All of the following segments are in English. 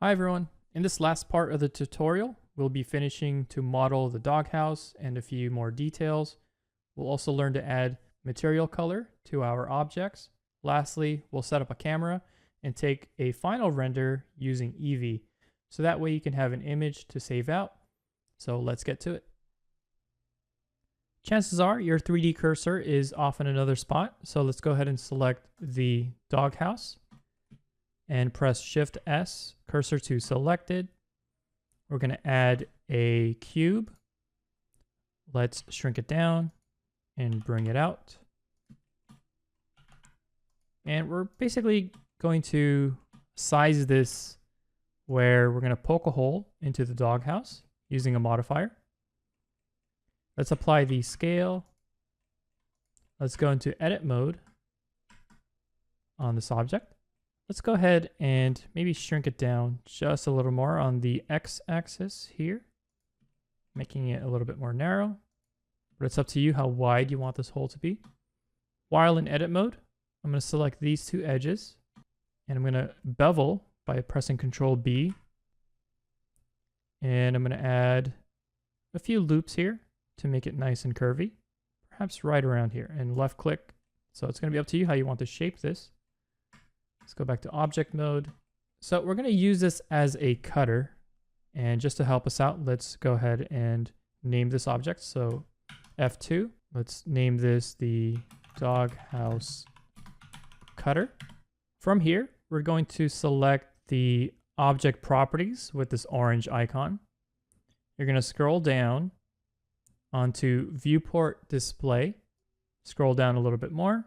Hi everyone. In this last part of the tutorial, we'll be finishing to model the doghouse and a few more details. We'll also learn to add material color to our objects. Lastly, we'll set up a camera and take a final render using Eevee. So that way you can have an image to save out. So let's get to it. Chances are your 3D cursor is off in another spot. So let's go ahead and select the doghouse and press Shift S, cursor to selected. We're going to add a cube. Let's shrink it down and bring it out. And we're basically going to size this where we're going to poke a hole into the doghouse using a modifier. Let's apply the scale. Let's go into edit mode on this object. Let's go ahead and maybe shrink it down just a little more on the x-axis here, making it a little bit more narrow. But it's up to you how wide you want this hole to be. While in edit mode, I'm going to select these two edges, and I'm going to bevel by pressing Ctrl B. And I'm going to add a few loops here to make it nice and curvy, perhaps right around here, and left click. So it's going to be up to you how you want to shape this. Let's go back to object mode. So we're going to use this as a cutter. And just to help us out, let's go ahead and name this object. So F2, let's name this the doghouse cutter. From here, we're going to select the object properties with this orange icon. You're going to scroll down onto viewport display, scroll down a little bit more,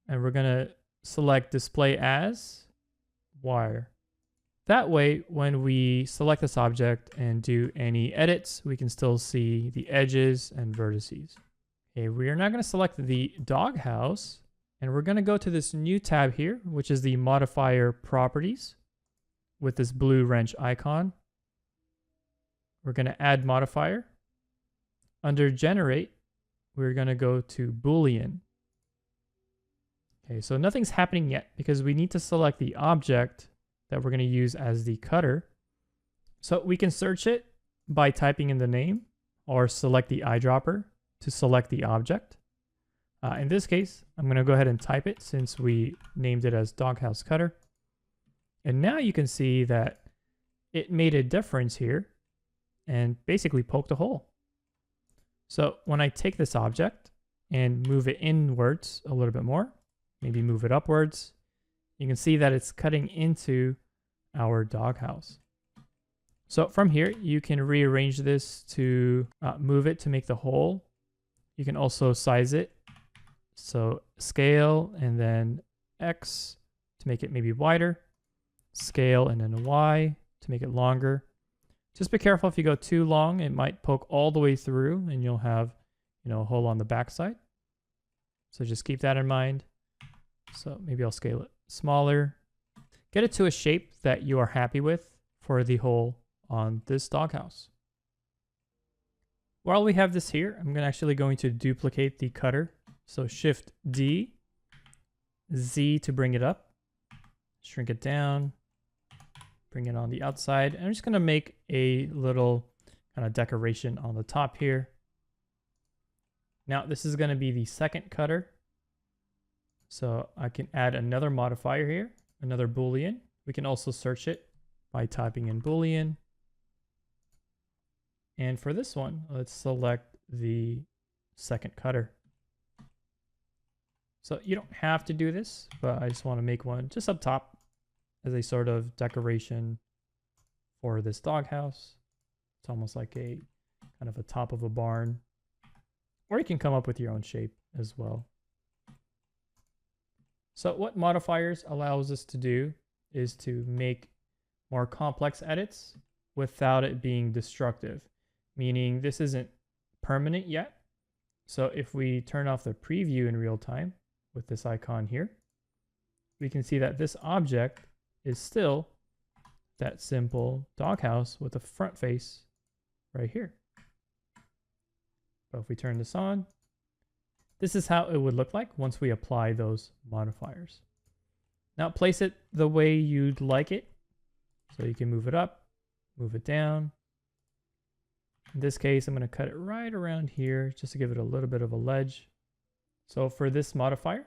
and we're going to select display as wire. That way, when we select this object and do any edits, we can still see the edges and vertices. Okay, we are now going to select the doghouse, and we're going to go to this new tab here, which is the modifier properties with this blue wrench icon. We're going to add modifier. Under generate, we're going to go to Boolean. Okay, so nothing's happening yet because we need to select the object that we're going to use as the cutter. So we can search it by typing in the name or select the eyedropper to select the object. In this case, I'm going to go ahead and type it since we named it as doghouse cutter. And now you can see that it made a difference here and basically poked a hole. So when I take this object and move it inwards a little bit more, maybe move it upwards, you can see that it's cutting into our doghouse. So from here, you can rearrange this to move it to make the hole. You can also size it. So scale and then X to make it maybe wider, scale and then Y to make it longer. Just be careful if you go too long, it might poke all the way through and you'll have, a hole on the backside. So just keep that in mind. So maybe I'll scale it smaller. Get it to a shape that you are happy with for the hole on this doghouse. While we have this here, I'm actually going to duplicate the cutter. So Shift D, Z to bring it up, shrink it down, bring it on the outside. And I'm just going to make a little kind of decoration on the top here. Now this is going to be the second cutter. So I can add another modifier here, another Boolean. We can also search it by typing in Boolean. And for this one, let's select the second cutter. So you don't have to do this, but I just want to make one just up top as a sort of decoration for this doghouse. It's almost like a kind of a top of a barn. Or you can come up with your own shape as well. So what modifiers allows us to do is to make more complex edits without it being destructive, meaning this isn't permanent yet. So if we turn off the preview in real time with this icon here, we can see that this object is still that simple doghouse with a front face right here. But if we turn this on, this is how it would look like once we apply those modifiers. Now place it the way you'd like it. So you can move it up, move it down. In this case, I'm going to cut it right around here just to give it a little bit of a ledge. So for this modifier,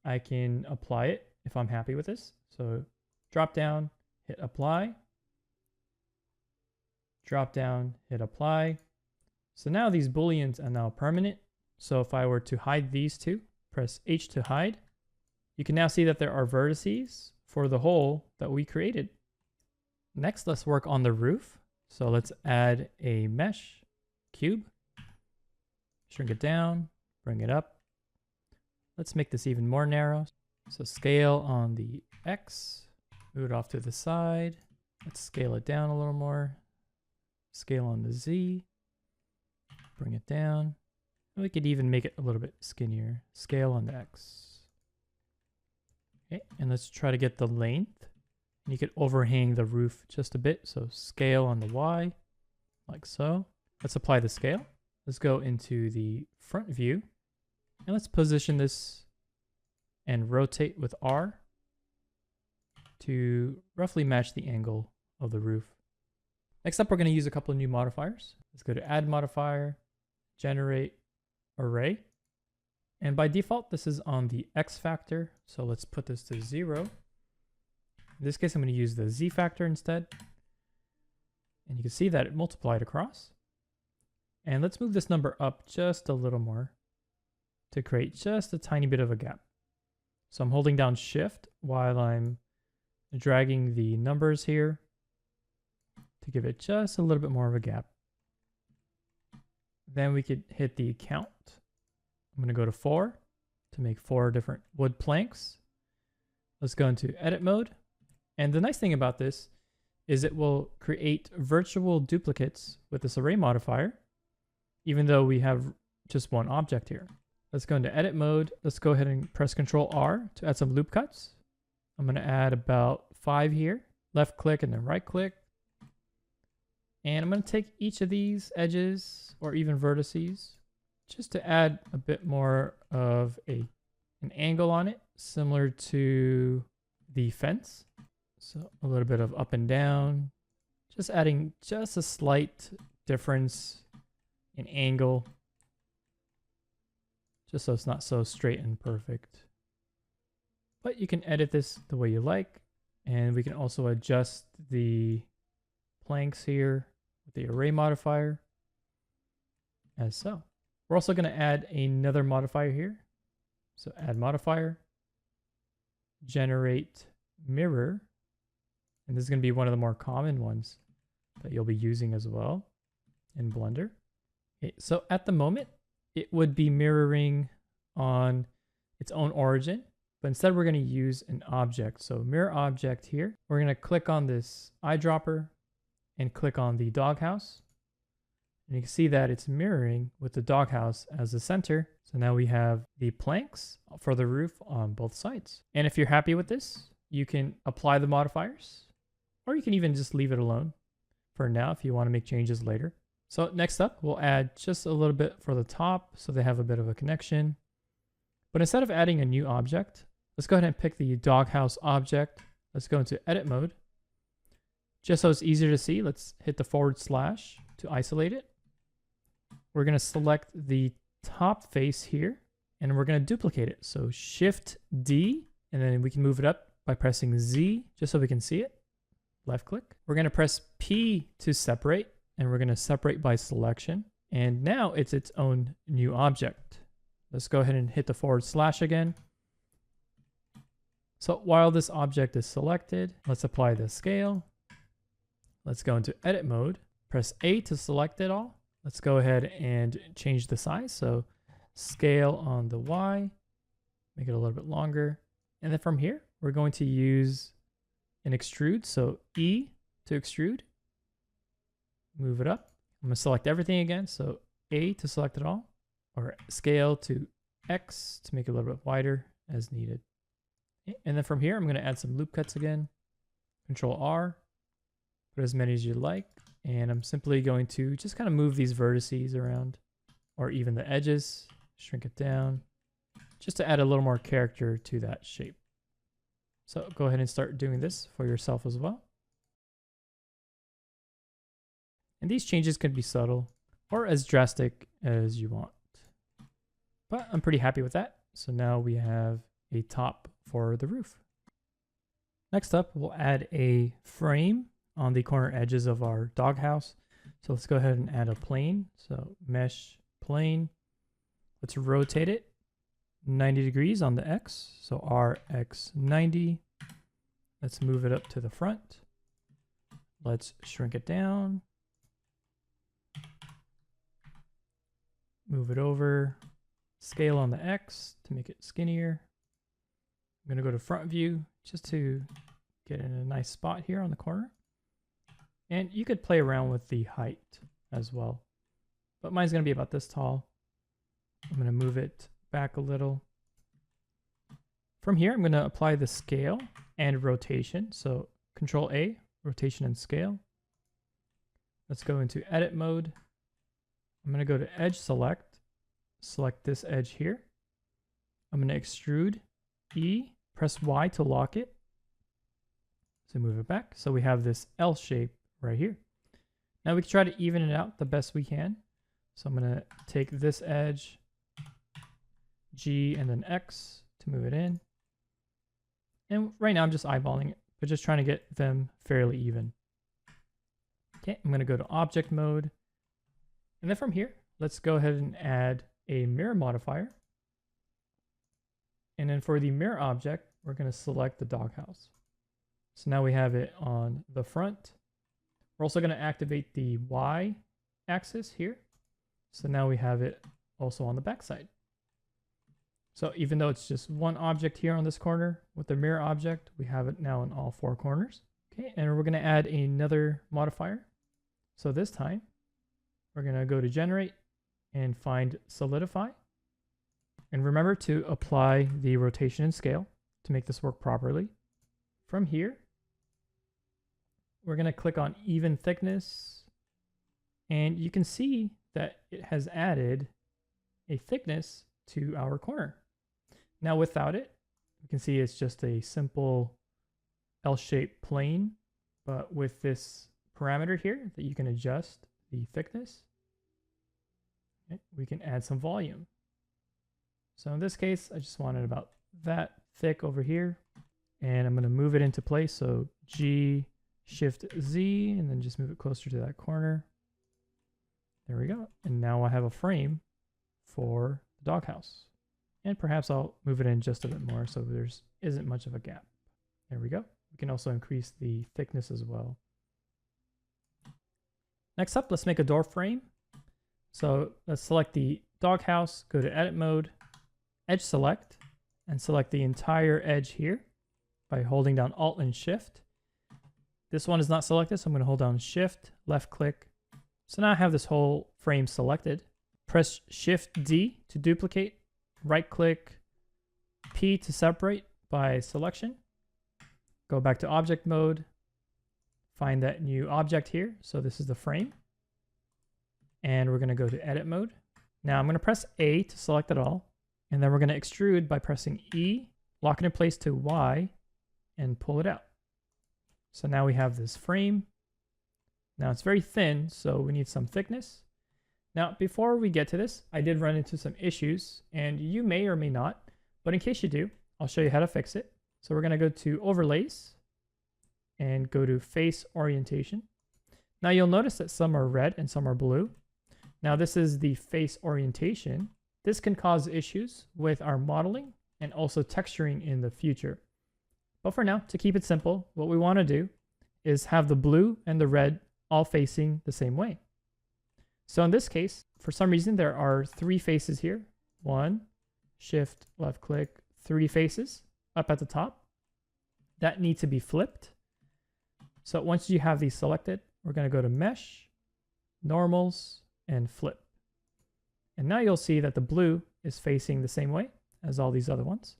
I can apply it if I'm happy with this. So drop down, hit apply. Drop down, hit apply. So now these booleans are now permanent. So if I were to hide these two, press H to hide, you can now see that there are vertices for the hole that we created. Next, let's work on the roof. So let's add a mesh cube, shrink it down, bring it up. Let's make this even more narrow. So scale on the X, move it off to the side. Let's scale it down a little more. Scale on the Z, bring it down. We could even make it a little bit skinnier. Scale on the X. Okay, and let's try to get the length. And you could overhang the roof just a bit. So scale on the Y, like so. Let's apply the scale. Let's go into the front view. And let's position this and rotate with R to roughly match the angle of the roof. Next up, we're going to use a couple of new modifiers. Let's go to add modifier, generate array. And by default, this is on the X factor. So let's put this to 0. In this case, I'm going to use the Z factor instead. And you can see that it multiplied across. And let's move this number up just a little more to create just a tiny bit of a gap. So I'm holding down Shift while I'm dragging the numbers here to give it just a little bit more of a gap. Then we could hit the count. I'm going to go to 4 to make 4 different wood planks. Let's go into edit mode. And the nice thing about this is it will create virtual duplicates with this array modifier, even though we have just one object here. Let's go into edit mode. Let's go ahead and press Control R to add some loop cuts. I'm going to add about 5 here. Left click and then right click. And I'm going to take each of these edges or even vertices just to add a bit more of an angle on it, similar to the fence. So a little bit of up and down, just adding just a slight difference in angle, just so it's not so straight and perfect. But you can edit this the way you like, and we can also adjust the planks here with the array modifier as so. We're also going to add another modifier here. So add modifier, generate mirror, and this is going to be one of the more common ones that you'll be using as well in Blender. Okay, so at the moment, it would be mirroring on its own origin, but instead we're going to use an object. So mirror object here. We're going to click on this eyedropper and click on the doghouse. And you can see that it's mirroring with the doghouse as the center. So now we have the planks for the roof on both sides. And if you're happy with this, you can apply the modifiers, or you can even just leave it alone for now if you want to make changes later. So next up, we'll add just a little bit for the top so they have a bit of a connection. But instead of adding a new object, let's go ahead and pick the doghouse object. Let's go into edit mode. Just so it's easier to see, let's hit the / to isolate it. We're going to select the top face here, and we're going to duplicate it. So Shift D, and then we can move it up by pressing Z, just so we can see it. Left click. We're going to press P to separate, and we're going to separate by selection. And now it's its own new object. Let's go ahead and hit the / again. So while this object is selected, let's apply the scale. Let's go into edit mode, press A to select it all. Let's go ahead and change the size. So scale on the Y, make it a little bit longer. And then from here, we're going to use an extrude. So E to extrude, move it up. I'm going to select everything again. So A to select it all, or scale to X to make it a little bit wider as needed. And then from here, I'm going to add some loop cuts again. Control R, put as many as you like. And I'm simply going to just kind of move these vertices around, or even the edges, shrink it down, just to add a little more character to that shape. So go ahead and start doing this for yourself as well. And these changes can be subtle or as drastic as you want. But I'm pretty happy with that. So now we have a top for the roof. Next up, we'll add a frame on the corner edges of our doghouse. So let's go ahead and add a plane. So mesh plane. Let's rotate it 90 degrees on the X. So RX 90. Let's move it up to the front. Let's shrink it down. Move it over. Scale on the X to make it skinnier. I'm going to go to front view just to get in a nice spot here on the corner. And you could play around with the height as well. But mine's going to be about this tall. I'm going to move it back a little. From here, I'm going to apply the scale and rotation. So Control A, rotation and scale. Let's go into edit mode. I'm going to go to edge select. Select this edge here. I'm going to extrude E, press Y to lock it. So move it back. So we have this L shape right here. Now we can try to even it out the best we can. So I'm going to take this edge, G and then X to move it in. And right now I'm just eyeballing it, but just trying to get them fairly even. Okay, I'm going to go to object mode. And then from here, let's go ahead and add a mirror modifier. And then for the mirror object, we're going to select the doghouse. So now we have it on the front. We're also going to activate the Y axis here. So now we have it also on the back side. So even though it's just one object here on this corner with the mirror object, we have it now in all four corners. Okay, and we're going to add another modifier. So this time, we're going to go to generate and find solidify. And remember to apply the rotation and scale to make this work properly. From here, we're going to click on even thickness. And you can see that it has added a thickness to our corner. Now without it, you can see it's just a simple L-shaped plane, but with this parameter here that you can adjust the thickness, okay, we can add some volume. So in this case, I just wanted about that thick over here, and I'm going to move it into place. So G, Shift Z, and then just move it closer to that corner. There we go. And now I have a frame for the doghouse. And perhaps I'll move it in just a bit more so there isn't much of a gap. There we go. We can also increase the thickness as well. Next up, let's make a door frame. So let's select the doghouse, go to edit mode, edge select, and select the entire edge here by holding down Alt and Shift. This one is not selected, so I'm going to hold down Shift, left click. So now I have this whole frame selected. Press Shift D to duplicate, right click, P to separate by selection. Go back to object mode, find that new object here. So this is the frame. And we're going to go to edit mode. Now I'm going to press A to select it all. And then we're going to extrude by pressing E, lock it in place to Y, and pull it out. So now we have this frame. Now it's very thin, so we need some thickness. Now, before we get to this, I did run into some issues, and you may or may not, but in case you do, I'll show you how to fix it. So we're going to go to Overlays and go to Face Orientation. Now you'll notice that some are red and some are blue. Now this is the face orientation. This can cause issues with our modeling and also texturing in the future. But for now, to keep it simple, what we want to do is have the blue and the red all facing the same way. So in this case, for some reason, there are three faces here. One, Shift, left click, three faces up at the top that need to be flipped. So once you have these selected, we're going to go to Mesh, Normals, and Flip. And now you'll see that the blue is facing the same way as all these other ones.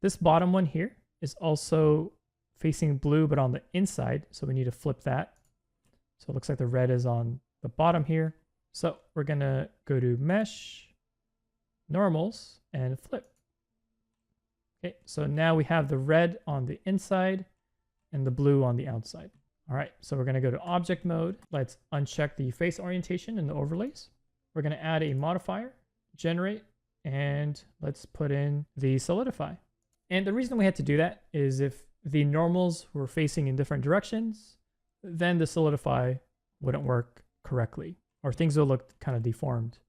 This bottom one here is also facing blue, but on the inside. So we need to flip that. So it looks like the red is on the bottom here. So we're going to go to Mesh, Normals, and Flip. Okay, so now we have the red on the inside and the blue on the outside. All right, so we're going to go to object mode. Let's uncheck the face orientation and the overlays. We're going to add a modifier, generate, and let's put in the solidify. And the reason we had to do that is if the normals were facing in different directions, then the solidify wouldn't work correctly, or things will look kind of deformed.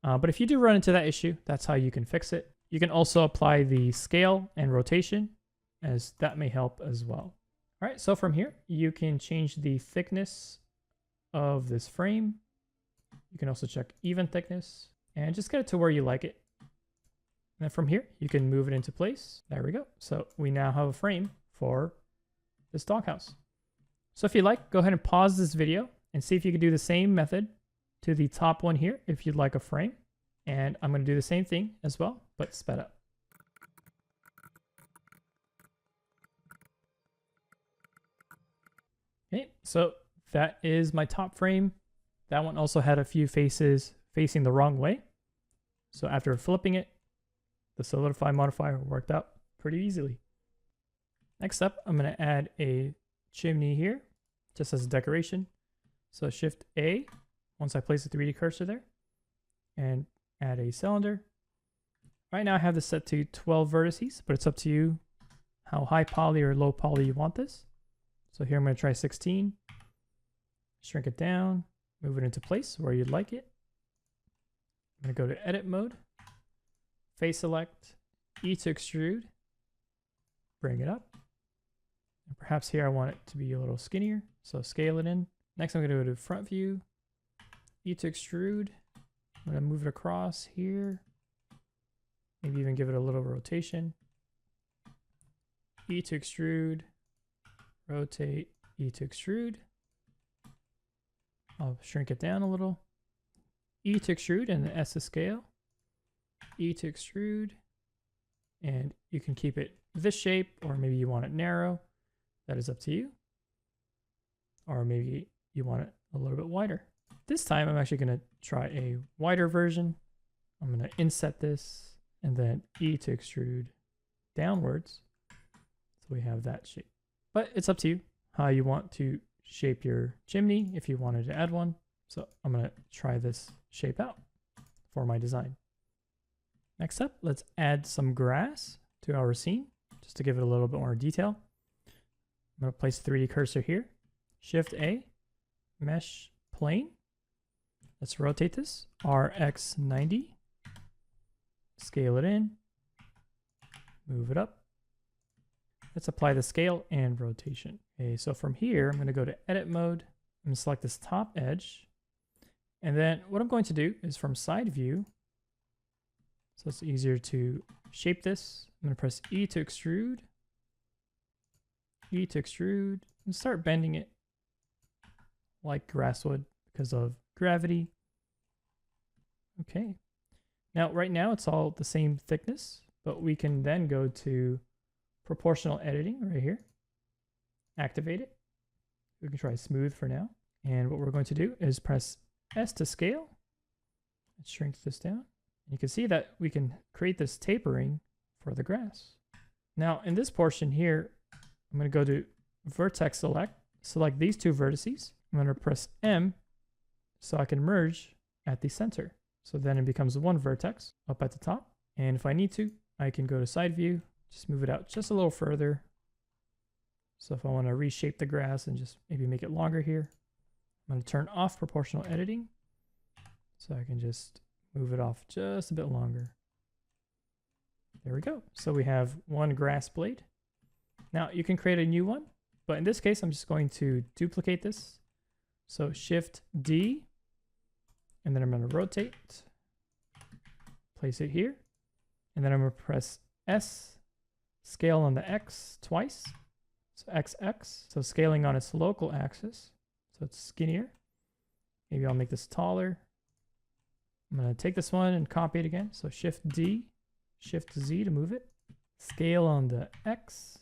But if you do run into that issue, that's how you can fix it. You can also apply the scale and rotation, as that may help as well. All right, so from here, you can change the thickness of this frame. You can also check even thickness and just get it to where you like it. And then from here, you can move it into place. There we go. So we now have a frame for this doghouse. So if you like, go ahead and pause this video and see if you can do the same method to the top one here if you'd like a frame. And I'm going to do the same thing as well, but sped up. Okay, so that is my top frame. That one also had a few faces facing the wrong way. So after flipping it, the solidify modifier worked out pretty easily. Next up, I'm going to add a chimney here just as a decoration. So Shift A, once I place the 3D cursor there, and add a cylinder. Right now I have this set to 12 vertices, but it's up to you how high poly or low poly you want this. So here I'm going to try 16, shrink it down, move it into place where you'd like it. I'm going to go to edit mode, face select, E to extrude, bring it up. And perhaps here I want it to be a little skinnier, so scale it in. Next I'm going to go to front view, E to extrude. I'm going to move it across here, maybe even give it a little rotation. E to extrude, rotate, E to extrude. I'll shrink it down a little. E to extrude and the S to scale. E to extrude. And you can keep it this shape, or maybe you want it narrow. That is up to you. Or maybe you want it a little bit wider. This time I'm actually going to try a wider version. I'm going to inset this and then E to extrude downwards. So we have that shape. But it's up to you how you want to shape your chimney if you wanted to add one. So I'm going to try this shape out for my design. Next up, let's add some grass to our scene just to give it a little bit more detail. I'm going to place the 3D cursor here. Shift A, mesh plane. Let's rotate this, RX 90. Scale it in, move it up. Let's apply the scale and rotation. Okay, so from here, I'm going to go to edit mode. I'm going to select this top edge. And then what I'm going to do is from side view, so it's easier to shape this. I'm going to press E to extrude, E to extrude, and start bending it like grass would because of gravity. Okay. Now, right now it's all the same thickness, but we can then go to proportional editing right here. Activate it. We can try smooth for now. And what we're going to do is press S to scale. It shrinks this down. And you can see that we can create this tapering for the grass. Now, in this portion here, I'm going to go to vertex select these two vertices. I'm going to press M so I can merge at the center. So then it becomes one vertex up at the top. And if I need to, I can go to side view, just move it out just a little further. So if I want to reshape the grass and just maybe make it longer here, I'm going to turn off proportional editing so I can just move it off just a bit longer. There we go. So we have one grass blade. Now you can create a new one, but in this case, I'm just going to duplicate this. So Shift D, and then I'm going to rotate, place it here, and then I'm going to press S, scale on the X twice. So XX, so scaling on its local axis, so it's skinnier. Maybe I'll make this taller. I'm going to take this one and copy it again. So Shift D, Shift Z to move it. Scale on the X.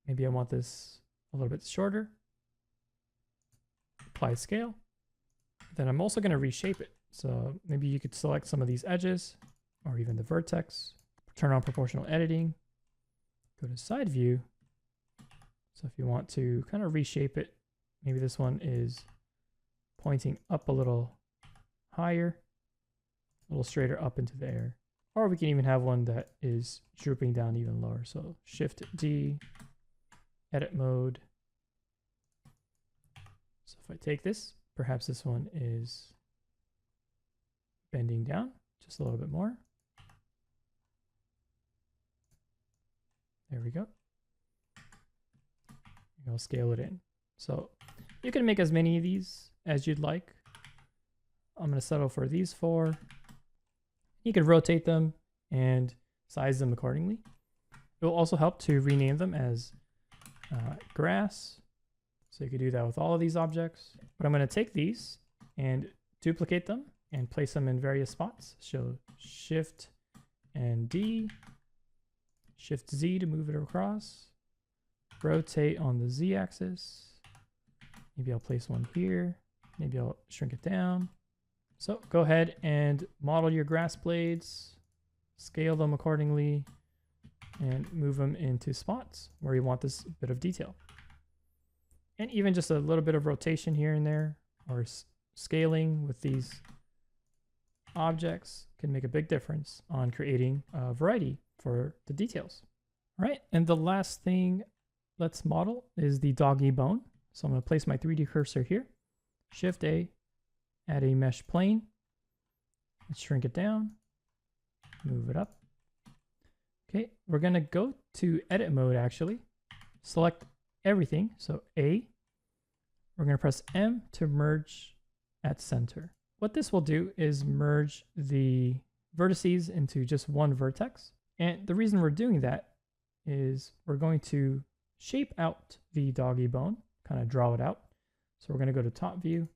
Maybe I want this a little bit shorter. Apply scale. Then I'm also going to reshape it. So maybe you could select some of these edges or even the vertex. Turn on proportional editing. Go to side view. So if you want to kind of reshape it Maybe this one is pointing up a little higher, a little straighter up into the air. Or we can even have one that is drooping down even lower. So Shift D, edit mode. So if I take this, perhaps this one is bending down just a little bit more. There we go. I'll scale it in. So you can make as many of these as you'd like. I'm going to settle for these 4. You can rotate them and size them accordingly. It will also help to rename them as grass. So you could do that with all of these objects. But I'm going to take these and duplicate them and place them in various spots. So Shift and D, Shift Z to move it across. Rotate on the Z axis. Maybe I'll place one here. Maybe I'll shrink it down. So go ahead and model your grass blades, scale them accordingly, and move them into spots where you want this bit of detail. And even just a little bit of rotation here and there, or scaling with these objects can make a big difference on creating a variety for the details. All right, and the last thing let's model is the doggy bone. So I'm going to place my 3D cursor here, Shift A, add a mesh plane, let's shrink it down, move it up. Okay, we're going to go to edit mode actually, select everything, so A. We're going to press M to merge at center. What this will do is merge the vertices into just one vertex. And the reason we're doing that is we're going to shape out the doggy bone, kind of draw it out. So we're going to go to top view,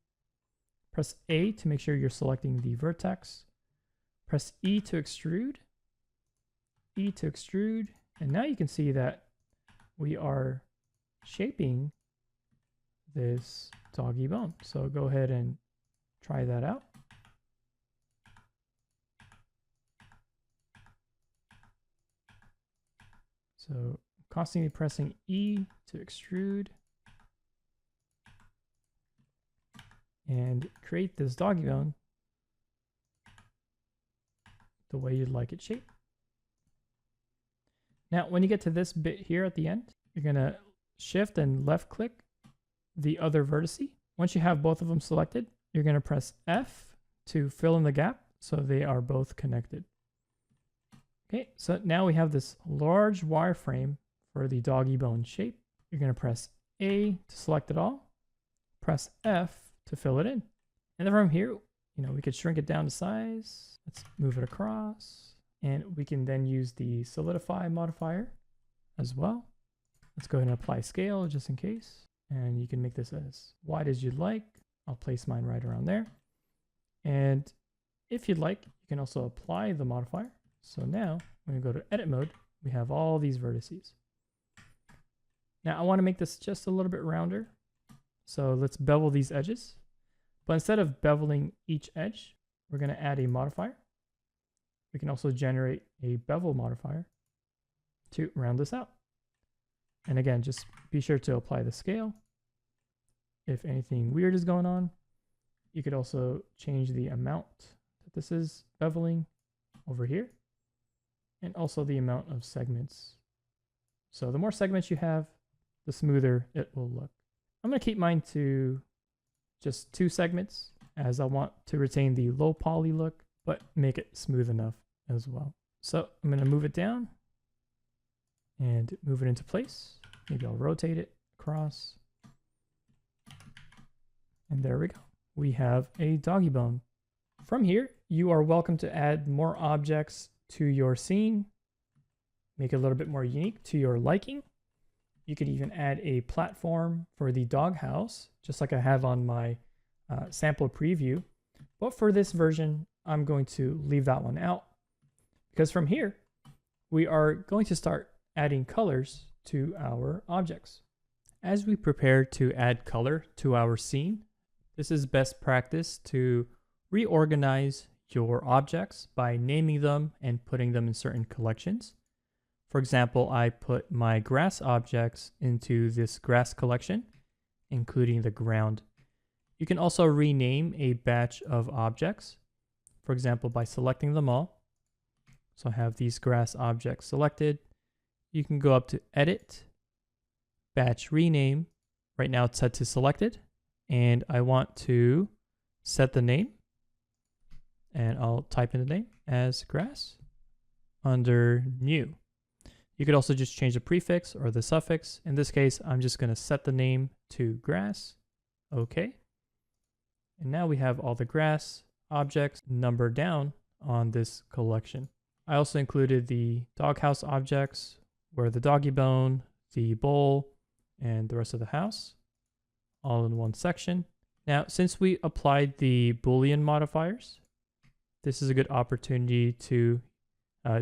press A to make sure you're selecting the vertex, press E to extrude, and now you can see that we are shaping this doggy bone. So go ahead and try that out. So constantly pressing E to extrude and create this doggy bone the way you'd like it shaped. Now, when you get to this bit here at the end, you're going to shift and left click the other vertex. Once you have both of them selected, you're going to press F to fill in the gap so they are both connected. Okay, so now we have this large wireframe for the doggy bone shape. You're going to press A to select it all, press F to fill it in. And then from here, we could shrink it down to size. Let's move it across. And we can then use the solidify modifier as well. Let's go ahead and apply scale just in case. And you can make this as wide as you'd like. I'll place mine right around there. And if you'd like, you can also apply the modifier. So now when we go to edit mode, we have all these vertices. Now I want to make this just a little bit rounder. So let's bevel these edges. But instead of beveling each edge, we're going to add a modifier. We can also generate a bevel modifier to round this out. And again, just be sure to apply the scale. If anything weird is going on, you could also change the amount that this is beveling over here, and also the amount of segments. So the more segments you have, the smoother it will look. I'm going to keep mine to just 2 segments, as I want to retain the low poly look, but make it smooth enough as well. So I'm going to move it down and move it into place. Maybe I'll rotate it across. And there we go. We have a doggy bone. From here, you are welcome to add more objects to your scene, make it a little bit more unique to your liking. You could even add a platform for the doghouse, just like I have on my sample preview. But for this version, I'm going to leave that one out, because from here, we are going to start adding colors to our objects. As we prepare to add color to our scene, this is best practice to reorganize your objects by naming them and putting them in certain collections. For example, I put my grass objects into this grass collection, including the ground. You can also rename a batch of objects, for example, by selecting them all. So I have these grass objects selected. You can go up to Edit, Batch Rename. Right now it's set to Selected, and I want to set the name, and I'll type in the name as grass under New. You could also just change the prefix or the suffix. In this case, I'm just going to set the name to grass. Okay. And now we have all the grass objects numbered down on this collection. I also included the doghouse objects, where the doggy bone, the bowl, and the rest of the house, all in one section. Now, since we applied the Boolean modifiers, this is a good opportunity to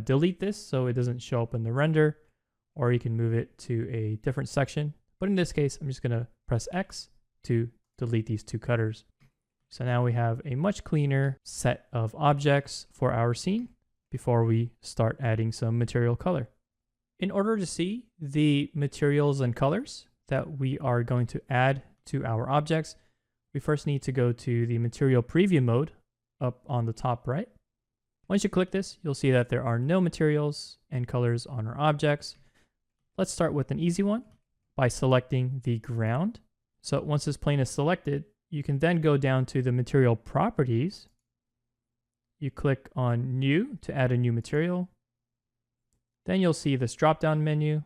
delete this so it doesn't show up in the render, or you can move it to a different section. But in this case, I'm just going to press X to delete these two cutters. So now we have a much cleaner set of objects for our scene before we start adding some material color. In order to see the materials and colors that we are going to add to our objects, we first need to go to the material preview mode up on the top right. Once you click this, you'll see that there are no materials and colors on our objects. Let's start with an easy one by selecting the ground. So once this plane is selected, you can then go down to the material properties. You click on New to add a new material. Then you'll see this drop-down menu,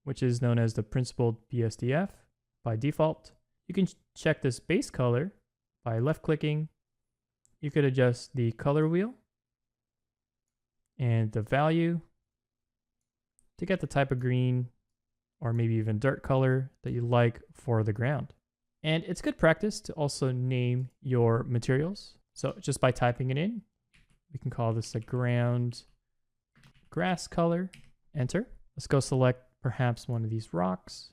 which is known as the principled BSDF by default. You can check this base color by left-clicking. You could adjust the color wheel and the value to get the type of green or maybe even dirt color that you like for the ground. And it's good practice to also name your materials. So just by typing it in, we can call this the ground grass color, enter. Let's go select perhaps one of these rocks.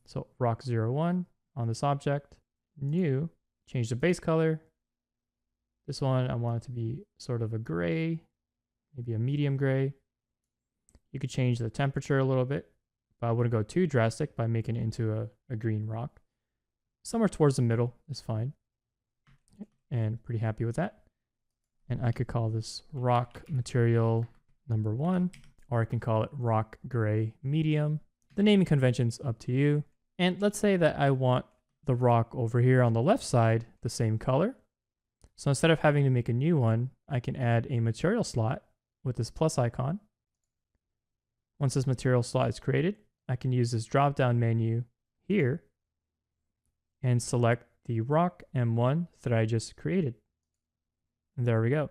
So rock 01 on this object, new, change the base color. This one, I want it to be sort of a gray, maybe a medium gray. You could change the temperature a little bit, but I wouldn't go too drastic by making it into a green rock. Somewhere towards the middle is fine. And pretty happy with that. And I could call this rock material number 1, or I can call it rock gray medium. The naming convention's up to you. And let's say that I want the rock over here on the left side the same color. So instead of having to make a new one, I can add a material slot with this plus icon. Once this material slot is created, I can use this drop-down menu here and select the rock M1 that I just created. And there we go.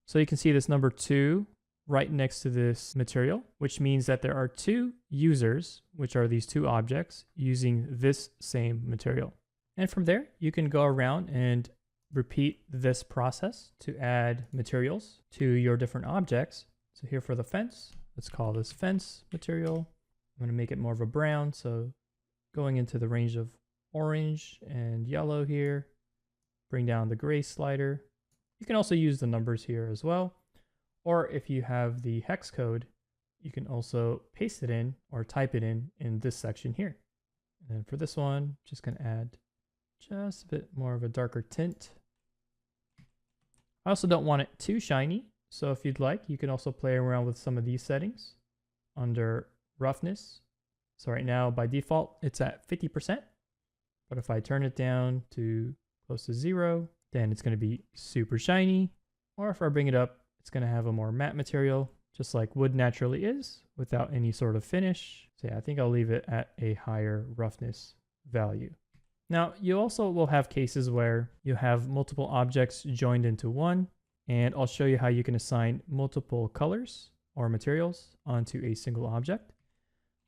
So you can see this number 2 right next to this material, which means that there are 2 users, which are these 2 objects, using this same material. And from there, you can go around and repeat this process to add materials to your different objects. So here for the fence, let's call this fence material. I'm going to make it more of a brown, so going into the range of orange and yellow here, bring down the gray slider. You can also use the numbers here as well. Or if you have the hex code, you can also paste it in or type it in this section here. And then for this one, just going to add just a bit more of a darker tint. I also don't want it too shiny. So if you'd like, you can also play around with some of these settings under roughness. So right now by default, it's at 50%. But if I turn it down to close to 0, then it's going to be super shiny. Or if I bring it up, it's going to have a more matte material, just like wood naturally is, without any sort of finish. So yeah, I think I'll leave it at a higher roughness value. Now, you also will have cases where you have multiple objects joined into one, and I'll show you how you can assign multiple colors or materials onto a single object.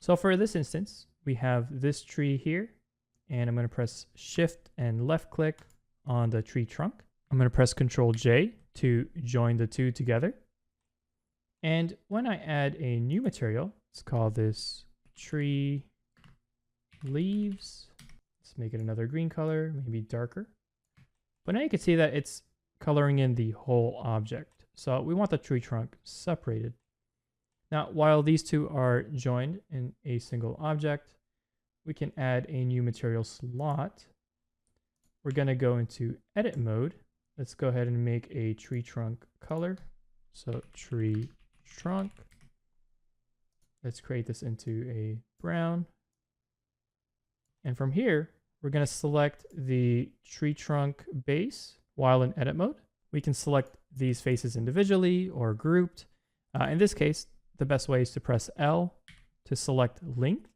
So for this instance, we have this tree here, and I'm going to press Shift and left click on the tree trunk. I'm going to press Ctrl J to join the two together. And when I add a new material, let's call this tree leaves. Let's make it another green color, maybe darker. But now you can see that it's coloring in the whole object. So we want the tree trunk separated. Now, while these two are joined in a single object, we can add a new material slot. We're going to go into edit mode. Let's go ahead and make a tree trunk color. So tree trunk. Let's create this into a brown. And from here, we're going to select the tree trunk base while in edit mode. We can select these faces individually or grouped. In this case, the best way is to press L to select length,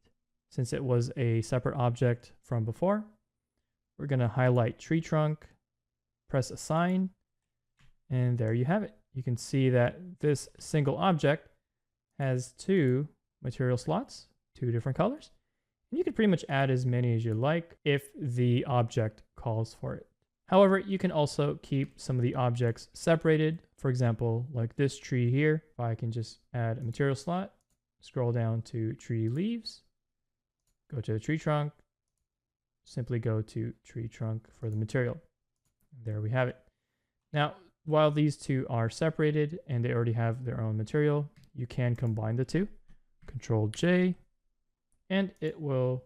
since it was a separate object from before. We're going to highlight tree trunk, press assign, and there you have it. You can see that this single object has two material slots, two different colors. And you can pretty much add as many as you like if the object calls for it. However, you can also keep some of the objects separated. For example, like this tree here, if I can just add a material slot, scroll down to tree leaves, go to the tree trunk, simply go to tree trunk for the material. There we have it. Now, while these two are separated and they already have their own material, you can combine the two. Control J, and it will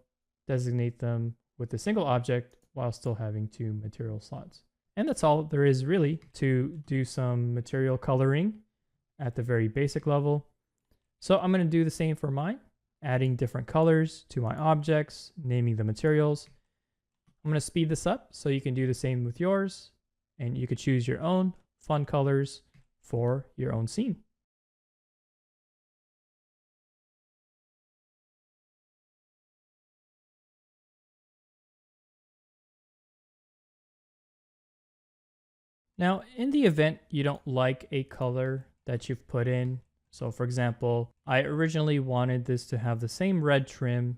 designate them with a single object while still having two material slots. And that's all there is really to do some material coloring at the very basic level. So I'm going to do the same for mine, adding different colors to my objects, naming the materials. I'm going to speed this up so you can do the same with yours, and you could choose your own fun colors for your own scene. Now, in the event you don't like a color that you've put in, so for example, I originally wanted this to have the same red trim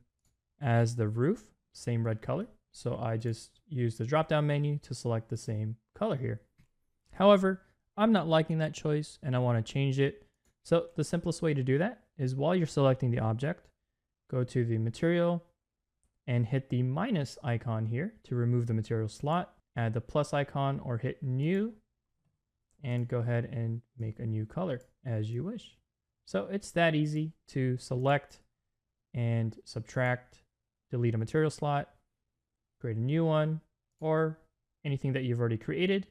as the roof, same red color. So I just used the drop-down menu to select the same color here. However, I'm not liking that choice and I want to change it. So the simplest way to do that is while you're selecting the object, go to the material and hit the minus icon here to remove the material slot. Add the plus icon or hit new and go ahead and make a new color as you wish. So it's that easy to select and subtract, delete a material slot, create a new one, or anything that you've already created,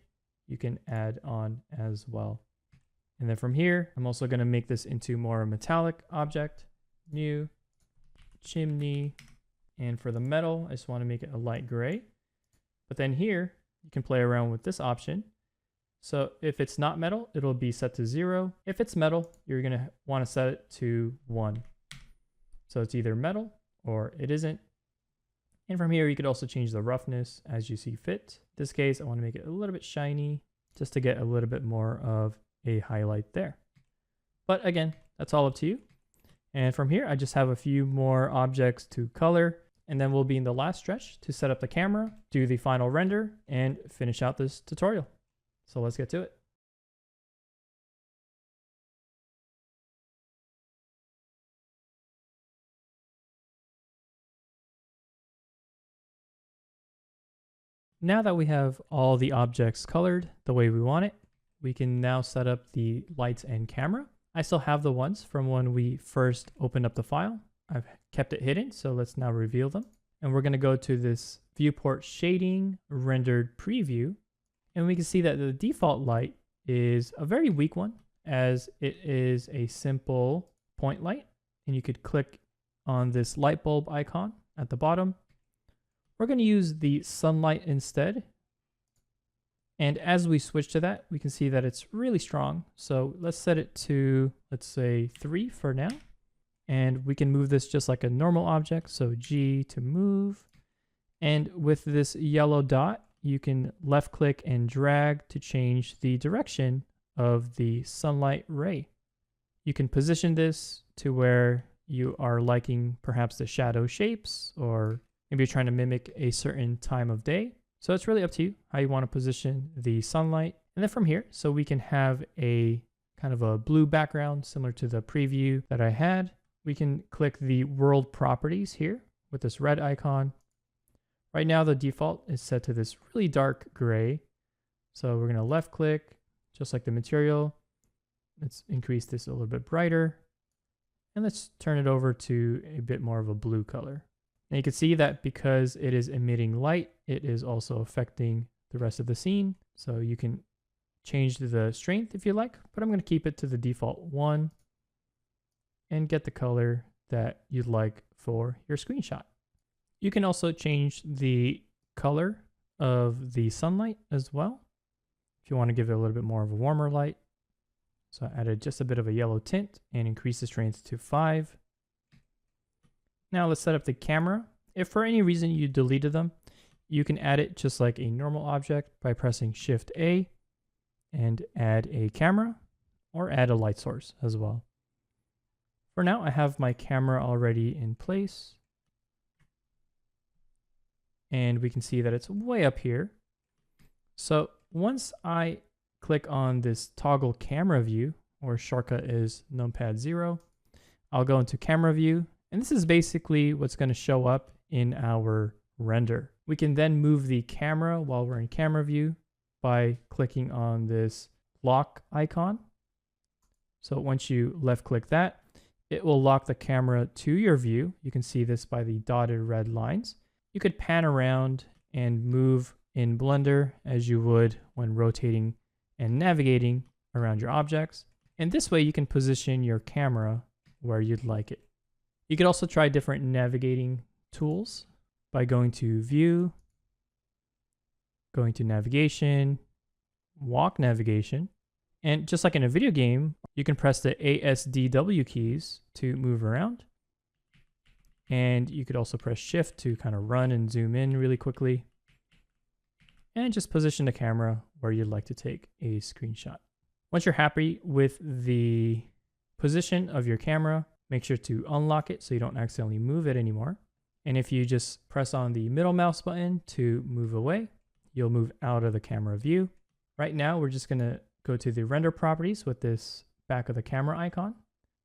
you can add on as well. And then from here, I'm also going to make this into more metallic object, new, chimney, and for the metal, I just want to make it a light gray. But then here, you can play around with this option. So if it's not metal, it'll be set to 0. If it's metal, you're going to want to set it to 1. So it's either metal or it isn't. And from here, you could also change the roughness as you see fit. In this case, I want to make it a little bit shiny just to get a little bit more of a highlight there. But again, that's all up to you. And from here, I just have a few more objects to color. And then we'll be in the last stretch to set up the camera, do the final render, and finish out this tutorial. So let's get to it. Now that we have all the objects colored the way we want it, we can now set up the lights and camera. I still have the ones from when we first opened up the file. I've kept it hidden, so let's now reveal them. And we're going to go to this viewport shading rendered preview. And we can see that the default light is a very weak one, as it is a simple point light. And you could click on this light bulb icon at the bottom. We're going to use the sunlight instead. And as we switch to that, we can see that it's really strong. So let's set it to, let's say 3 for now. And we can move this just like a normal object. So G to move. And with this yellow dot, you can left click and drag to change the direction of the sunlight ray. You can position this to where you are liking perhaps the shadow shapes, or maybe you're trying to mimic a certain time of day. So it's really up to you how you want to position the sunlight. And then from here, so we can have a kind of a blue background similar to the preview that I had. We can click the world properties here with this red icon. Right now, the default is set to this really dark gray. So we're going to left click, just like the material. Let's increase this a little bit brighter. And let's turn it over to a bit more of a blue color. And you can see that because it is emitting light, it is also affecting the rest of the scene. So you can change the strength if you like, but I'm going to keep it to the default 1 and get the color that you'd like for your screenshot. You can also change the color of the sunlight as well if you want to give it a little bit more of a warmer light. So I added just a bit of a yellow tint and increase the strength to 5. Now let's set up the camera. If for any reason you deleted them, you can add it just like a normal object by pressing Shift A and add a camera or add a light source as well. For now, I have my camera already in place. And we can see that it's way up here. So once I click on this toggle camera view, or shortcut is numpad 0, I'll go into camera view. And this is basically what's going to show up in our render. We can then move the camera while we're in camera view by clicking on this lock icon. So once you left click that, it will lock the camera to your view. You can see this by the dotted red lines. You could pan around and move in Blender as you would when rotating and navigating around your objects. And this way you can position your camera where you'd like it. You could also try different navigating tools by going to View, going to Navigation, Walk Navigation, and just like in a video game, you can press the ASDW keys to move around. And you could also press Shift to kind of run and zoom in really quickly. And just position the camera where you'd like to take a screenshot. Once you're happy with the position of your camera, make sure to unlock it so you don't accidentally move it anymore. And if you just press on the middle mouse button to move away, you'll move out of the camera view. Right now, we're just gonna go to the render properties with this back of the camera icon.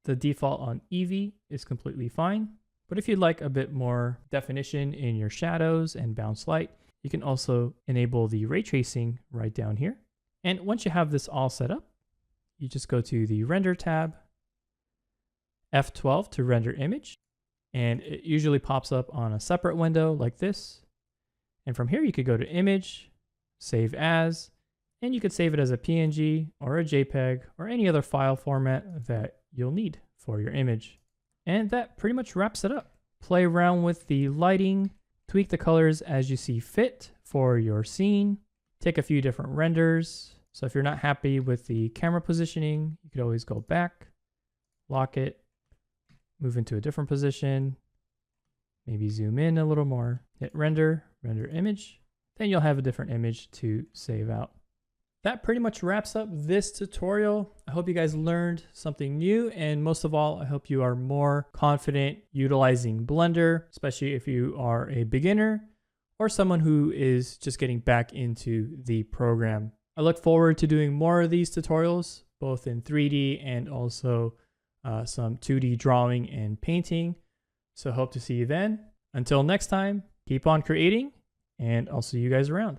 The default on Eevee is completely fine, but if you'd like a bit more definition in your shadows and bounce light, you can also enable the ray tracing right down here. And once you have this all set up, you just go to the render tab, F12 to render image, and it usually pops up on a separate window like this. And from here, you could go to image, save as, and you could save it as a PNG or a JPEG or any other file format that you'll need for your image. And that pretty much wraps it up. Play around with the lighting, tweak the colors as you see fit for your scene, take a few different renders. So if you're not happy with the camera positioning, you could always go back, lock it, move into a different position, maybe zoom in a little more, hit render, render image, then you'll have a different image to save out. That pretty much wraps up this tutorial. I hope you guys learned something new, and most of all, I hope you are more confident utilizing Blender, especially if you are a beginner or someone who is just getting back into the program. I look forward to doing more of these tutorials, both in 3D and also some 2D drawing and painting. So hope to see you then. Until next time, keep on creating, and I'll see you guys around.